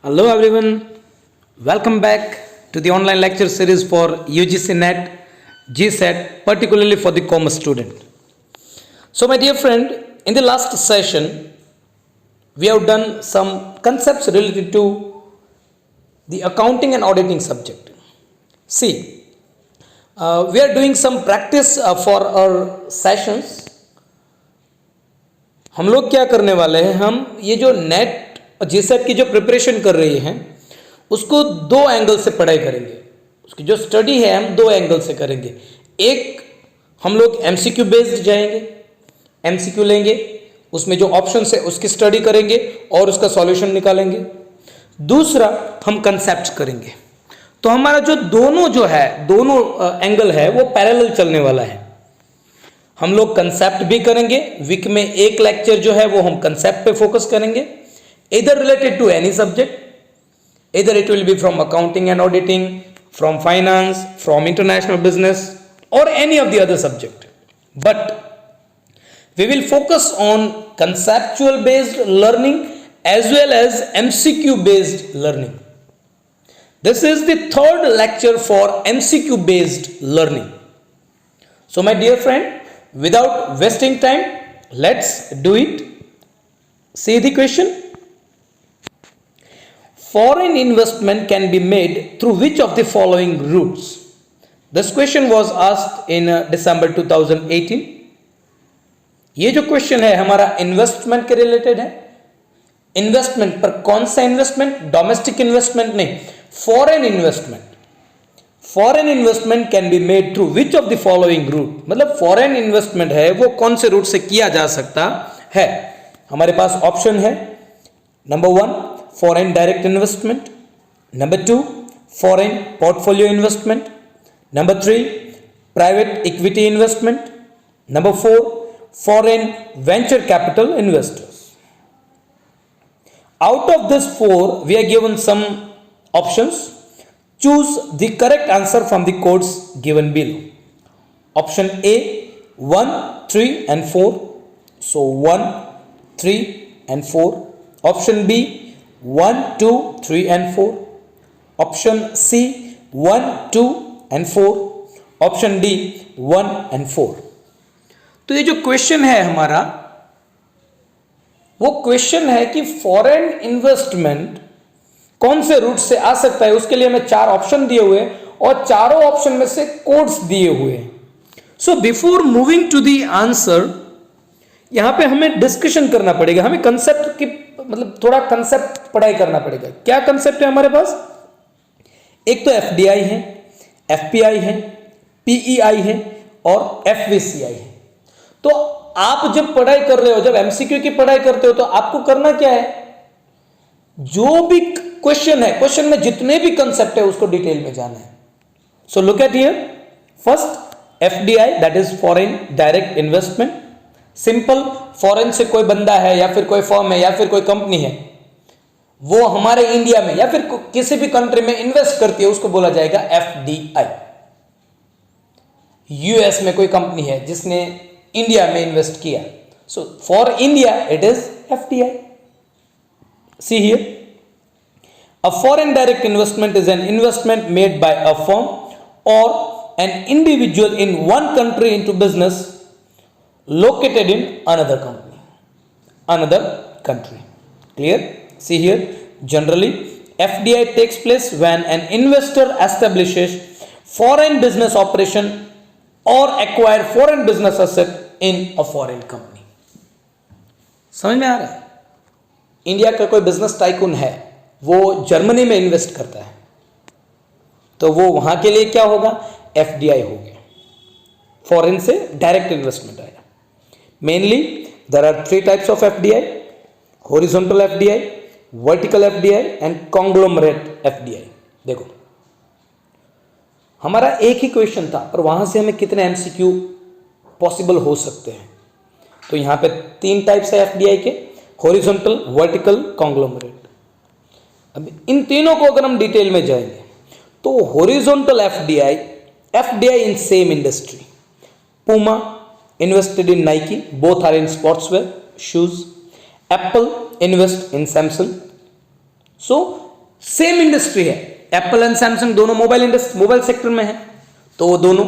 Hello everyone, welcome back to the online lecture series for UGC NET, GSET, particularly for the commerce student. So my dear friend, in the last session, we have done some concepts related to the accounting and auditing subject. See, we are doing some practice for our sessions. हम लोग क्या करने वाले हैं, हम ये जो net और जीसेट की जो प्रिपरेशन कर रही हैं उसको दो एंगल से पढ़ाई करेंगे. उसकी जो स्टडी है हम दो एंगल से करेंगे. एक हम लोग एमसीक्यू बेस्ड जाएंगे, एमसीक्यू लेंगे, उसमें जो ऑप्शन है उसकी स्टडी करेंगे और उसका सॉल्यूशन निकालेंगे. दूसरा हम कंसेप्ट करेंगे. तो हमारा जो दोनों एंगल है वो पैरेलल चलने वाला है. हम लोग कंसेप्ट भी करेंगे. वीक में एक लेक्चर जो है वो हम कंसेप्ट पे फोकस करेंगे, either related to any subject, either it will be from accounting and auditing, from finance, from international business, or any of the other subject. But we will focus on conceptual based learning as well as MCQ based learning. This is the third lecture for MCQ based learning. So my dear friend, without wasting time, let's do it. See the question. Foreign investment can be made through which of the following routes? This question was asked in December 2018. ये जो question है हमारा investment के related है. Investment पर कौन सा investment? Domestic investment नहीं, foreign investment. Foreign investment can be made through which of the following route. मतलब फॉरेन इन्वेस्टमेंट है वो कौन से रूट से किया जा सकता है. हमारे पास ऑप्शन है. Number 1 foreign direct investment, number 2 foreign portfolio investment, number 3 private equity investment, number 4 foreign venture capital investors. Out of this 4 we are given some options. Choose the correct answer from the codes given below. Option A 1, 3 and 4. So 1, 3 and 4. Option B 1, 2, 3 and 4. Option C 1, 2 and 4. Option D 1 and 4. तो ये जो question है हमारा वो question है कि foreign investment कौन से रूट से आ सकता है. उसके लिए हमें 4 ऑप्शन दिए हुए और चारों ऑप्शन में से कोड्स दिए हुए. So before moving to the answer यहां पे हमें डिस्कशन करना पड़ेगा. हमें कंसेप्ट की मतलब थोड़ा कंसेप्ट पढ़ाई करना पड़ेगा. क्या कंसेप्ट है हमारे पास? एक तो एफडीआई है, एफपीआई है, पीईआई है और एफवीसीआई है. तो आप जब पढ़ाई कर रहे हो, जब एमसीक्यू की पढ़ाई करते हो तो आपको करना क्या है? जो भी क्वेश्चन है, क्वेश्चन में जितने भी कंसेप्ट है उसको डिटेल में जाना है. So look at here. First FDI, that is foreign direct investment. Simple, foreign से कोई बंदा है या फिर कोई फर्म है या फिर कोई कंपनी है वो हमारे इंडिया में या फिर किसी भी कंट्री में इन्वेस्ट करती है, उसको बोला जाएगा एफडीआई. यूएस में कोई कंपनी है जिसने इंडिया में इन्वेस्ट किया, so for India it is FDI. See here, a foreign direct investment is an investment made by a firm or an individual in one country into business located in another country. Clear? See here, generally FDI takes place when an investor establishes foreign business operation or acquire foreign business asset in a foreign company. समझ में आ रहा है? India का कोई business tycoon है, वो Germany में invest करता है, तो वो वहां के लिए क्या होगा? एफडीआई हो गया. फॉरेन से डायरेक्ट इन्वेस्टमेंट आएगा. Mainly, there are 3 types of FDI: horizontal FDI, vertical FDI and conglomerate FDI. देखो, हमारा एक ही क्वेश्चन था और वहां से हमें कितने MCQ पॉसिबल हो सकते हैं. तो यहां पे 3 टाइप्स है FDI के: horizontal, vertical, conglomerate. अब इन तीनों को अगर हम डिटेल में जाएंगे तो horizontal FDI in same industry. Puma invested in Nike, both are in sportswear, shoes. Apple invest in Samsung. So same industry है, एप्पल एंड सैमसंग दोनों मोबाइल सेक्टर में है, तो वो दोनों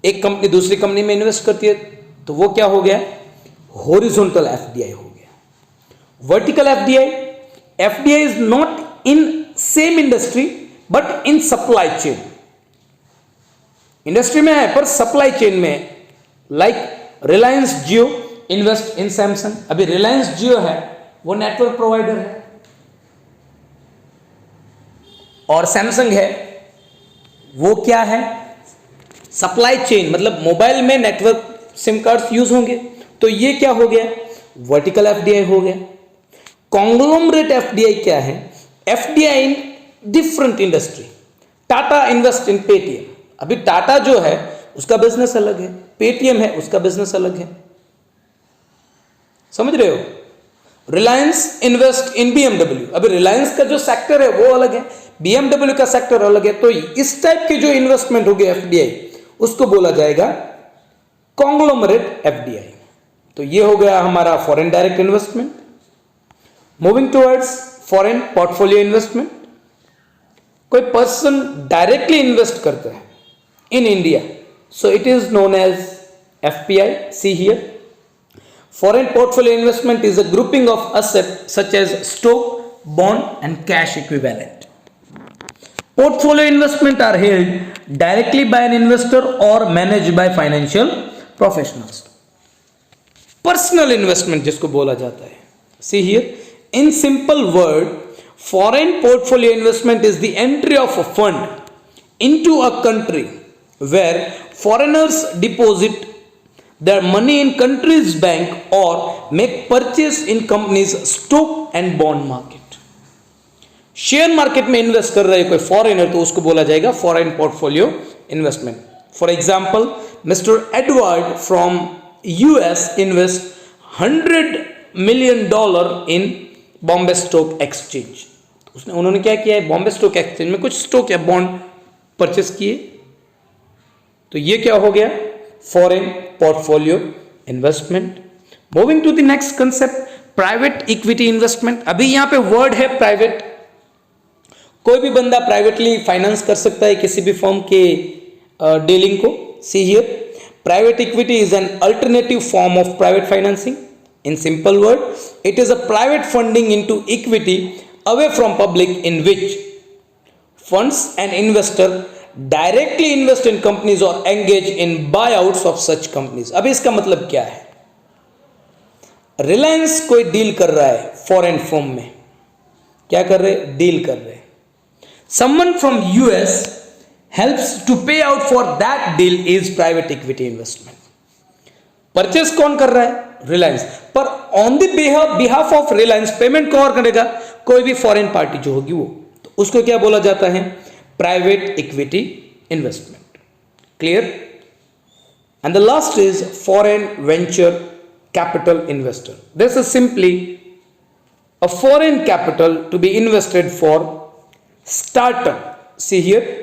एक कंपनी दूसरी कंपनी में इन्वेस्ट करती है, तो वो क्या हो गया, हॉरिजॉन्टल एफडीआई हो गया। Vertical FDI is not in same industry but in supply chain, industry में है पर सप्लाई चेन में है। Like Reliance Jio invest in Samsung, अभी रिलायंस जियो है वो नेटवर्क प्रोवाइडर है और सैमसंग है वो क्या है, सप्लाई चेन, मतलब मोबाइल में नेटवर्क सिम कार्ड्स यूज होंगे, तो ये क्या हो गया, वर्टिकल एफडीआई हो गया। कॉन्ग्लोमरेट एफडीआई क्या है, FDI in different industry. Tata invest in Paytm, अभी टाटा जो है उसका बिजनेस अलग है, पेटीएम है उसका बिजनेस अलग है, समझ रहे हो। रिलायंस इन्वेस्ट इन बीएमडब्ल्यू, अभी रिलायंस का जो सेक्टर है वो अलग है, बीएमडब्ल्यू का सेक्टर अलग है, तो इस टाइप के जो इन्वेस्टमेंट हो गया एफडीआई उसको बोला जाएगा कॉन्ग्लोमरेट एफडीआई। तो ये हो गया हमारा foreign direct investment. Moving towards foreign portfolio investment, कोई पर्सन डायरेक्टली इन्वेस्ट करता है in India, so it is known as FPI. See here, foreign portfolio investment is a grouping of assets such as stock, bond and cash equivalent. Portfolio investment are held directly by an investor or managed by financial professionals. Personal investment जिसको बोला जाता है, see here, in simple word, foreign portfolio investment is the entry of a fund into a country where foreigners deposit their money in country's bank or make purchase in companies stock and bond market. Share market में invest कर रहे कोई foreigner तो उसको बोला जाएगा foreign portfolio investment. For example, mister Edward from US invest $100 million in Bombay stock exchange. उन्होंने क्या किया है, बॉम्बे स्टॉक एक्सचेंज में कुछ स्टॉक या बॉन्ड परचेस किए, तो ये क्या हो गया, foreign portfolio investment. Moving to the next concept, private equity investment. अभी यहां पे वर्ड है प्राइवेट, कोई भी बंदा प्राइवेटली फाइनेंस कर सकता है किसी भी फर्म के डीलिंग को। See here, private equity is an alternative form of private financing. In simple word, it is a private funding into equity away from public in which funds and investor directly invest in companies or engage in buyouts of such companies. अब इसका मतलब क्या है, रिलायंस कोई deal कर रहा है foreign firm में, क्या कर रहे, डील कर रहे, someone from US helps to pay out for that deal is private equity investment. Purchase कौन कर रहा है, रिलायंस, पर on the behalf of Reliance payment कौन करेगा, कोई भी फॉरेन पार्टी जो होगी वो, तो उसको क्या बोला जाता है, private equity investment. Clear. And the last is foreign venture capital investor. This is simply a foreign capital to be invested for startup. See here,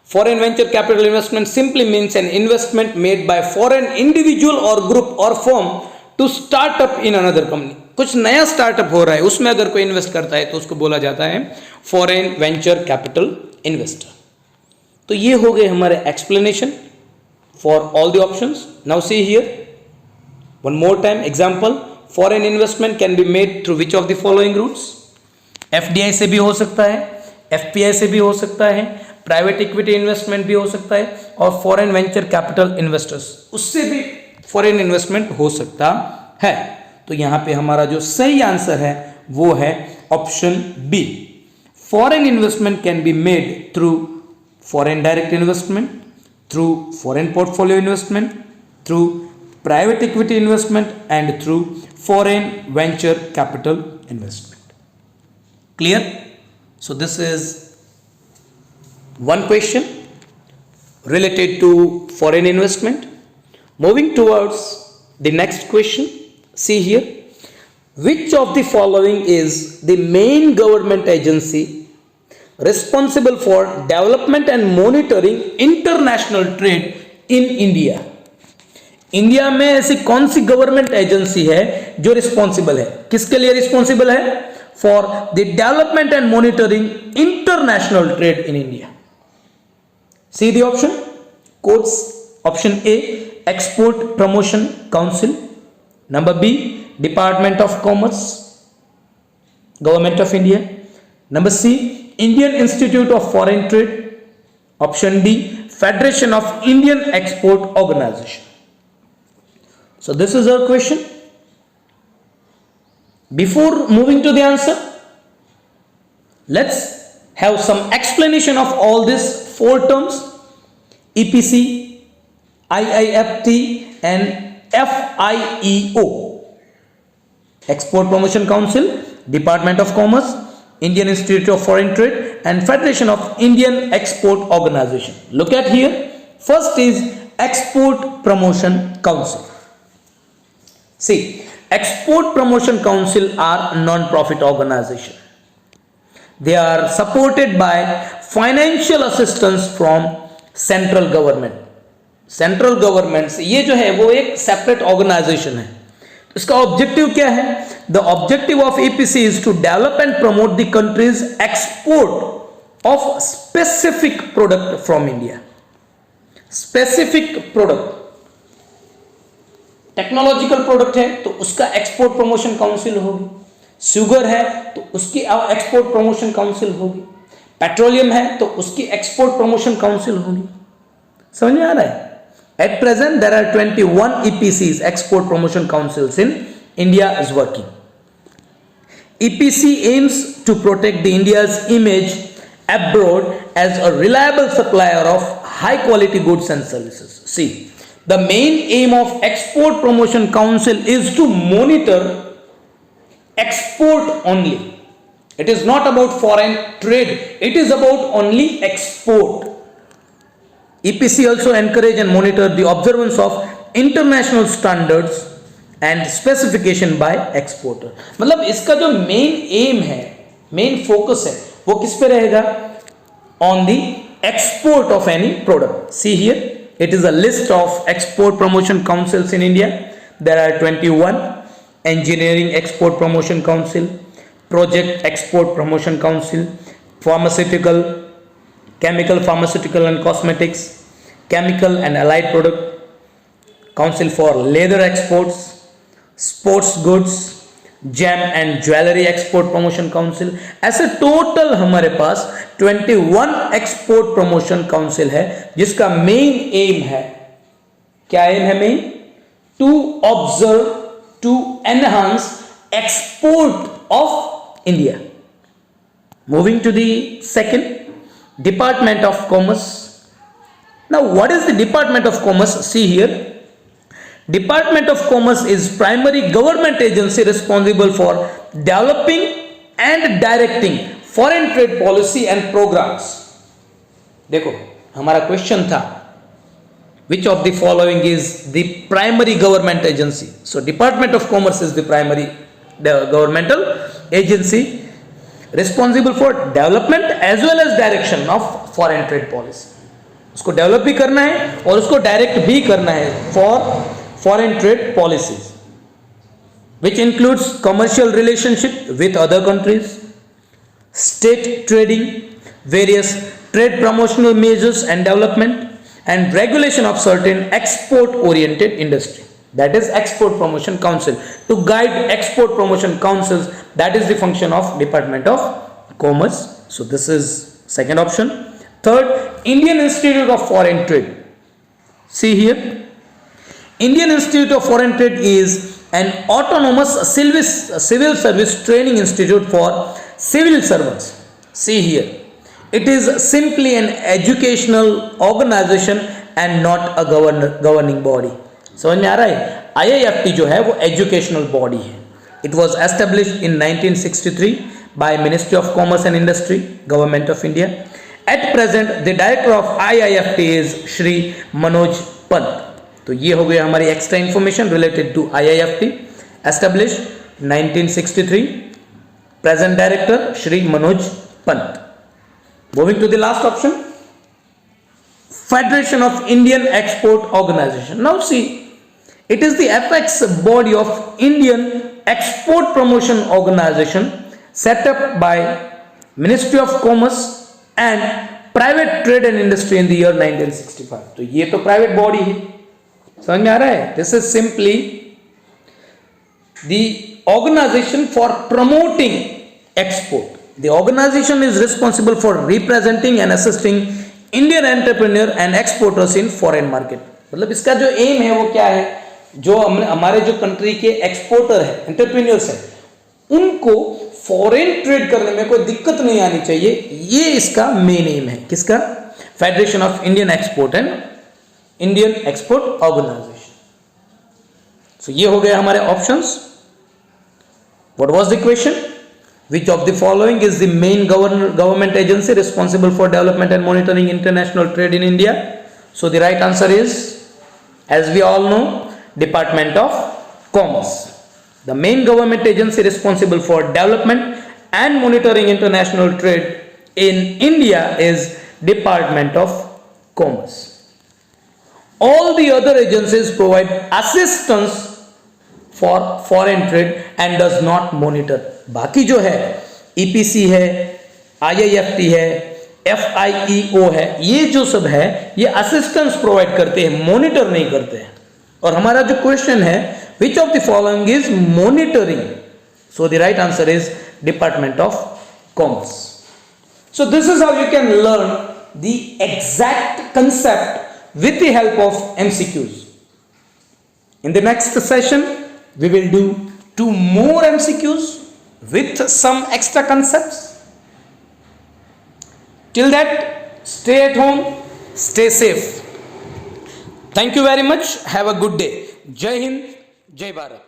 foreign venture capital investment simply means an investment made by foreign individual or group or firm to start up in another company। कुछ नया startup हो रहा है उसमें अगर कोई invest करता है तो उसको बोला जाता है फॉरेन वेंचर कैपिटल इन्वेस्टर। तो ये हो गए हमारे explanation for all the options. Now see here one more time example, foreign investment can be made through which of the following routes. FDI से भी हो सकता है, एफपीआई से भी हो सकता है, प्राइवेट इक्विटी इन्वेस्टमेंट भी हो सकता है, और फॉरेन वेंचर कैपिटल इन्वेस्टर्स उससे भी फॉरेन इन्वेस्टमेंट हो सकता है। तो यहां पे हमारा जो सही आंसर है वो है option B. Foreign investment can be made through foreign direct investment, through foreign portfolio investment, through private equity investment and through foreign venture capital investment. Clear. So this is one question related to foreign investment. Moving towards the next question, see here, which of the following is the main government agency responsible for development and monitoring international trade in India? India में ऐसी कौन सी government agency है जो responsible है, किसके लिए responsible है, for the development and monitoring international trade in India? See the option codes. Option A, Export Promotion Council. Number B, Department of Commerce, Government of India. Number C, Indian Institute of Foreign Trade. Option D, Federation of Indian Export Organization. So this is our question. Before moving to the answer, let's have some explanation of all these four terms: EPC, IIFT and FIEO. Export Promotion Council, Department of Commerce, Indian Institute of Foreign Trade and Federation of Indian Export Organization. Look at here. First is Export Promotion Council. See, Export Promotion Council are non-profit organization. They are supported by financial assistance from central government. Central government से ये जो है वो एक separate organisation है. इसका objective क्या है? The objective of EPC is to develop and promote the countries export of specific product from India. Specific product, technological product है तो उसका एक्सपोर्ट प्रमोशन काउंसिल होगी. शुगर है तो उसकी एक्सपोर्ट प्रमोशन काउंसिल होगी. पेट्रोलियम है तो उसकी एक्सपोर्ट प्रमोशन काउंसिल होगी. समझ में आ रहा है? At present, there are 21 EPCs, Export Promotion Councils in India is working. EPC aims to protect the India's image abroad as a reliable supplier of high quality goods and services. See, the main aim of Export Promotion Council is to monitor export only. It is not about foreign trade. It is about only export. EPC also encourage and monitor the observance of international standards and specification by exporter. मतलब इसका जो main aim है, main focus है, वो किस पे रहेगा? On the export of any product. See here, it is a list of export promotion councils in India. There are 21: Engineering Export Promotion Council, Project Export Promotion Council, Pharmaceutical, Chemical, Pharmaceutical and Cosmetics, Chemical and Allied Product, Council for Leather Exports, Sports Goods, Gem and Jewelry Export Promotion Council. ऐसे total हमारे पास 21 export promotion council है जिसका main aim है, क्या aim है main? To observe, to enhance export of India. Moving to the second, Department of Commerce. Now what is the Department of Commerce? See here, Department of Commerce is primary government agency responsible for developing and directing foreign trade policy and programs. देखो हमारा question था which of the following is the primary government agency? So Department of Commerce is the primary governmental agency responsible for development as well as direction of foreign trade policy. उसको develop भी करना है और उसको direct भी करना है for foreign trade policies, which includes commercial relationship with other countries, state trading, various trade promotional measures and development, and regulation of certain export oriented industry. That is Export Promotion Council. To guide export promotion councils, that is the function of Department of Commerce. So this is second option. Third, Indian Institute of Foreign Trade. See here, Indian Institute of Foreign Trade is an autonomous civil service training institute for civil servants. See here, it is simply an educational organization and not a governing body. समझ में आ रहा है? IIFT जो है वो educational body है. It was established in 1963 by ministry of commerce and industry, government of India. At present the director of IIFT is Shri Manoj Pant. तो ये हो गया हमारी extra information related to IIFT, established 1963, present director Shri Manoj Pant. Moving to the last option, Federation of Indian Export Organization. Now see, it is the apex body of Indian Export Promotion Organization set up by Ministry of Commerce and Private Trade and Industry in the year 1965. तो ये तो private body है, समझ में आ रहा है? This is simply the organization for promoting export. The organization is responsible for representing and assisting Indian entrepreneur and exporters in foreign market. मतलब इसका जो एम है वो क्या है, जो हमारे जो कंट्री के एक्सपोर्टर है, एंटरप्रेन्योर्स है, उनको फॉरेन ट्रेड करने में कोई दिक्कत नहीं आनी चाहिए, ये इसका मेन एम है. किसका? Federation of Indian export and Indian export organization. So ये हो गए हमारे options. What was the question? Which of the following is the main government agency responsible for development and monitoring international trade in India? So the right answer is, as we all know, Department of Commerce. The main government agency responsible for development and monitoring international trade in India is Department of Commerce. All the other agencies provide assistance for foreign trade and does not monitor. बाकी जो है EPC है, IIFT है, एफआईईओ है, ये जो सब है ये असिस्टेंस प्रोवाइड करते हैं, मॉनिटर नहीं करते हैं. और हमारा जो क्वेश्चन है विच of the following is monitoring, so the right answer is department of commerce. So this is how you can learn the exact concept with the help of MCQs. In the next session, we will do 2 more MCQs with some extra concepts. Till that, stay at home, stay safe. Thank you very much. Have a good day. Jai Hind, Jai Bharat.